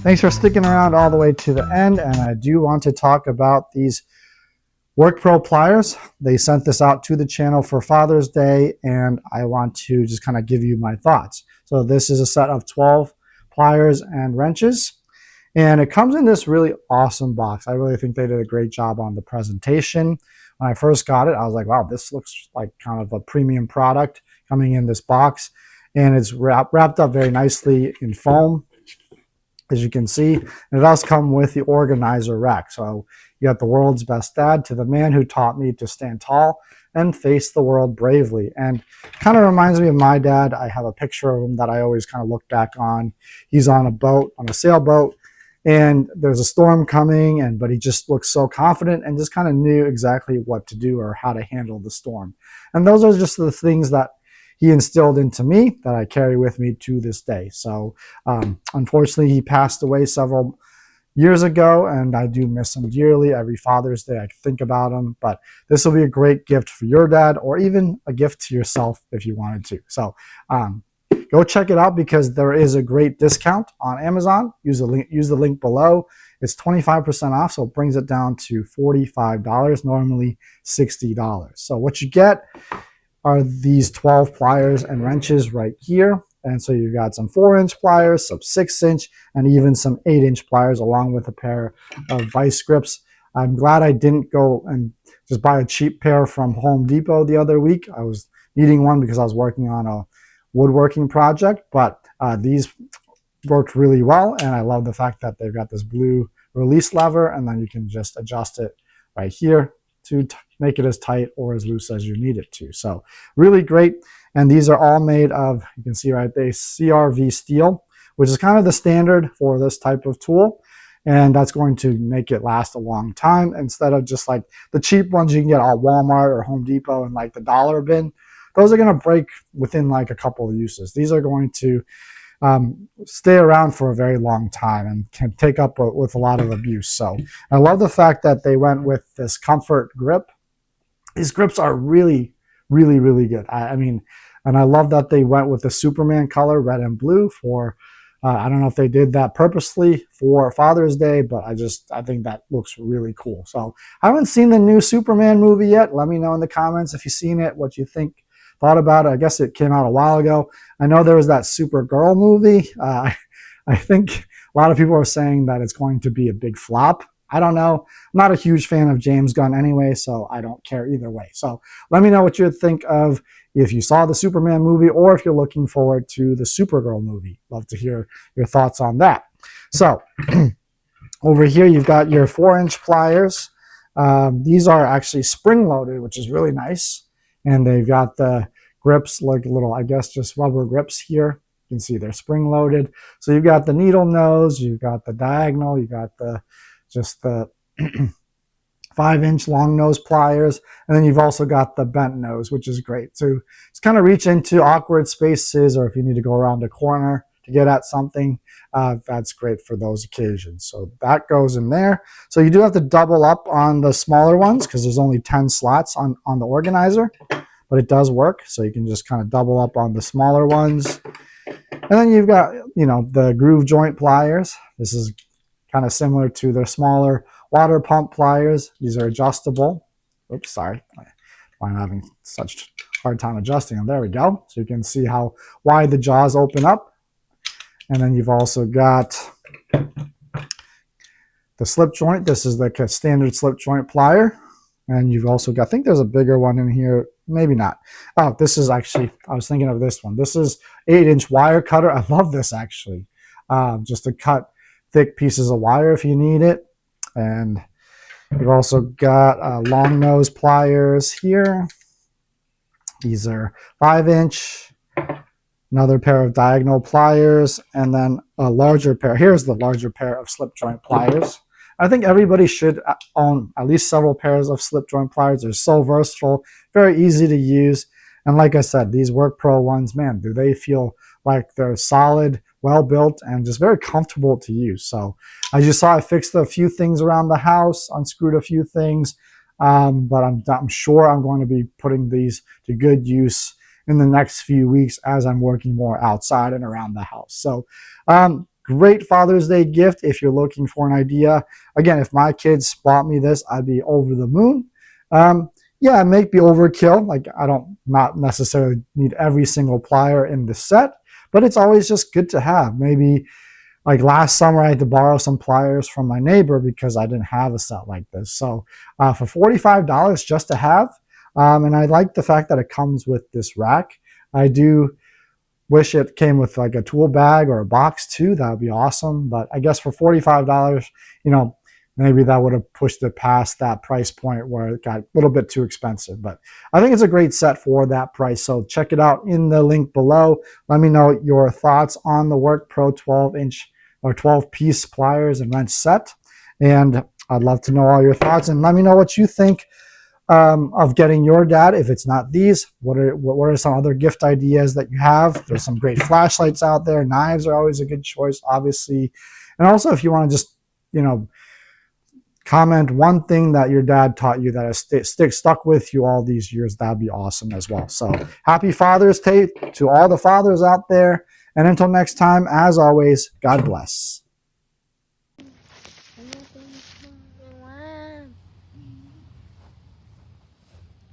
Thanks for sticking around all the way to the end, and I do want to talk about these Workpro pliers. They sent this out to the channel for Father's Day, and I want to just kind of give you my thoughts. So this is a set of 12 pliers and wrenches, and it comes in this really awesome box. I really think they did a great job on the presentation. When I first got it, I was like, wow, this looks like kind of a premium product coming in this box, and it's wrapped up very nicely in foam, as you can see. And it does come with the organizer rack. So you got the world's best dad to the man who taught me to stand tall and face the world bravely. And kind of reminds me of my dad. I have a picture of him that I always kind of look back on. He's on a boat, on a sailboat, and there's a storm coming, but he just looks so confident and just kind of knew exactly what to do or how to handle the storm. And those are just the things that he instilled into me that I carry with me to this day. So unfortunately, he passed away several years ago, and I do miss him dearly. Every Father's Day, I think about him. But this will be a great gift for your dad, or even a gift to yourself if you wanted to. So go check it out, because there is a great discount on Amazon. Use the link below. It's 25% off, so it brings it down to $45, normally $60. So what you get are these 12 pliers and wrenches right here. And so you've got some 4-inch pliers, some 6-inch, and even some 8-inch pliers, along with a pair of vice grips. I'm glad I didn't go and just buy a cheap pair from Home Depot the other week. I was needing one because I was working on a woodworking project, but these worked really well. And I love the fact that they've got this blue release lever, and then you can just adjust it right here to make it as tight or as loose as you need it to. So really great. And these are all made of, you can see right there, CRV steel, which is kind of the standard for this type of tool. And that's going to make it last a long time, instead of just like the cheap ones you can get at Walmart or Home Depot in like the dollar bin. Those are going to break within like a couple of uses. These are going to stay around for a very long time and can take up with a lot of abuse. So I love the fact that they went with this comfort grip. These grips are really, really, really good. I mean, and I love that they went with the Superman color, red and blue, for I don't know if they did that purposely for Father's Day, but I think that looks really cool. So I haven't seen the new Superman movie yet. Let me know in the comments if you've seen it, what you thought about it. I guess it came out a while ago. I know there was that Supergirl movie. I think a lot of people are saying that it's going to be a big flop. I don't know. I'm not a huge fan of James Gunn anyway, so I don't care either way. So let me know what you think of if you saw the Superman movie, or if you're looking forward to the Supergirl movie. Love to hear your thoughts on that. So over here, you've got your 4-inch pliers. These are actually spring-loaded, which is really nice. And they've got the grips, like little, I guess, just rubber grips here. You can see they're spring-loaded. So you've got the needle nose, you've got the diagonal, you've got the 5-inch long nose pliers, and then you've also got the bent nose, which is great. So it's kind of reach into awkward spaces, or if you need to go around a corner to get at something, that's great for those occasions. So that goes in there. So you do have to double up on the smaller ones, because there's only 10 slots on the organizer, but it does work. So you can just kind of double up on the smaller ones. And then you've got, the groove joint pliers. This is kind of similar to the smaller water pump pliers. These are adjustable. Oops, sorry. I'm having such a hard time adjusting them. There we go. So you can see how wide the jaws open up. And then you've also got the slip joint. This is the standard slip joint plier. And you've also got, I think there's a bigger one in here. Maybe not. Oh, this is actually, I was thinking of this one. This is 8-inch wire cutter. I love this actually. Just to cut thick pieces of wire if you need it. And you've also got long nose pliers here. These are 5-inch. Another pair of diagonal pliers, and then a larger pair. Here's the larger pair of slip joint pliers. I think everybody should own at least several pairs of slip joint pliers. They're so versatile, very easy to use. And like I said, these Workpro ones, man, do they feel like they're solid, well built, and just very comfortable to use. So as you saw, I fixed a few things around the house, unscrewed a few things, but I'm sure I'm going to be putting these to good use in the next few weeks as I'm working more outside and around the house. So great Father's Day gift if you're looking for an idea. Again, if my kids bought me this, I'd be over the moon. Yeah, it may be overkill. Like, I don't not necessarily need every single plier in the set, but it's always just good to have. Maybe like last summer, I had to borrow some pliers from my neighbor because I didn't have a set like this. So for $45 just to have, and I like the fact that it comes with this rack. I do wish it came with like a tool bag or a box too. That would be awesome. But I guess for $45, you know, maybe that would have pushed it past that price point where it got a little bit too expensive. But I think it's a great set for that price. So check it out in the link below. Let me know your thoughts on the Workpro 12-inch or 12-piece pliers and wrench set. And I'd love to know all your thoughts. And let me know what you think of getting your dad. If it's not these, what are some other gift ideas that you have? There's some great flashlights out there. Knives are always a good choice, obviously. And also, if you want to just, you know, comment one thing that your dad taught you that has stuck with you all these years, that'd be awesome as well. So happy Father's Day to all the fathers out there. And until next time, as always, God bless.